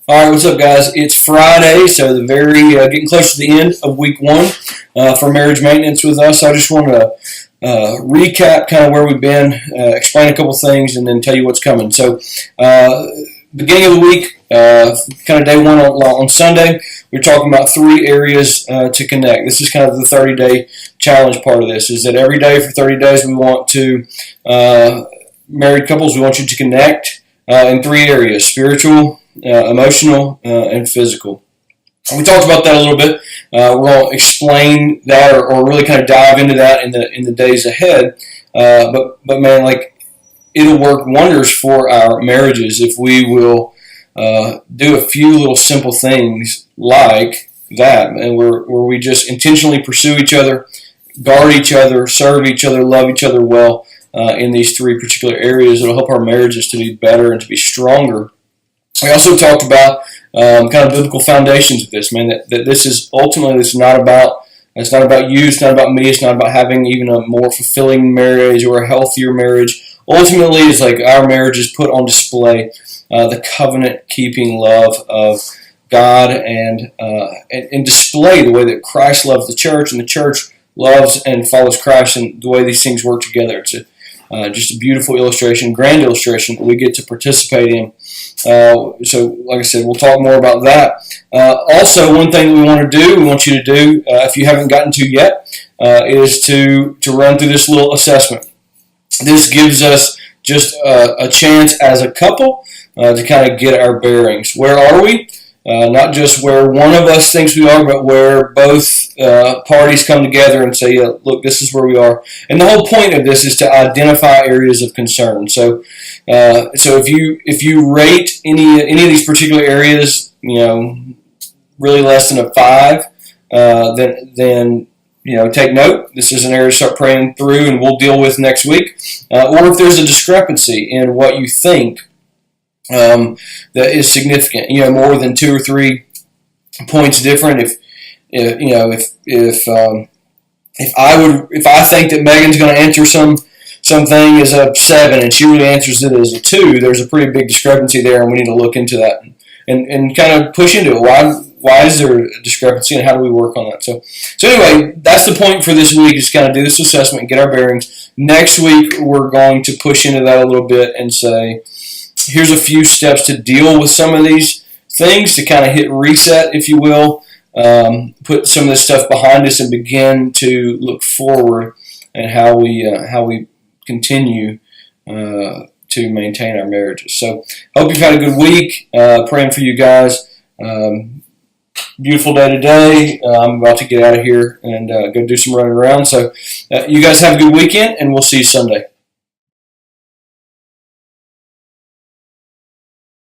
All right, what's up, guys? It's Friday, so the getting close to the end of week one for marriage maintenance with us. I just want to recap kind of where we've been, explain a couple things, and then tell you what's coming. So, beginning of the week, kind of day one on Sunday, we're talking about three areas to connect. This is kind of the 30-day challenge part of this. Is that every day for 30 days we want to married couples, we want you to connect in three areas: spiritual, emotional, and physical. We talked about that a little bit. We're going to explain that or really kind of dive into that in the days ahead. But man, like, it'll work wonders for our marriages if we will do a few little simple things like that, and where we just intentionally pursue each other, guard each other, serve each other, love each other well in these three particular areas. It'll help our marriages to be better and to be stronger. We also talked about kind of biblical foundations of this, man. That this is ultimately, it's not about you, it's not about me, it's not about having even a more fulfilling marriage or a healthier marriage. Ultimately, it's like our marriage is put on display the covenant-keeping love of God and display the way that Christ loves the church, and the church loves and follows Christ, and the way these things work together. It's just a beautiful illustration, grand illustration that we get to participate in. So, like I said, we'll talk more about that. Also, one thing we want you to do, if you haven't gotten to yet, is to run through this little assessment. This gives us just a chance as a couple to kind of get our bearings. Where are we? Not just where one of us thinks we are, but where both parties come together and say, yeah, look, this is where we are. And the whole point of this is to identify areas of concern. So if you rate any of these particular areas, really less than a 5, then take note. This is an area to start praying through, and we'll deal with next week. Or if there's a discrepancy in what you think that is significant, more than 2 or 3 points different. If I think that Megan's going to answer something as a 7 and she really answers it as a 2, there's a pretty big discrepancy there, and we need to look into that and kind of push into it. Why is there a discrepancy, and how do we work on that? So anyway, that's the point for this week, is kind of do this assessment and get our bearings. Next week, we're going to push into that a little bit and say, here's a few steps to deal with some of these things, to kind of hit reset, if you will, put some of this stuff behind us and begin to look forward and how we continue to maintain our marriages. So, hope you've had a good week. Praying for you guys. Beautiful day today. I'm about to get out of here and go do some running around. So, you guys have a good weekend, and we'll see you Sunday.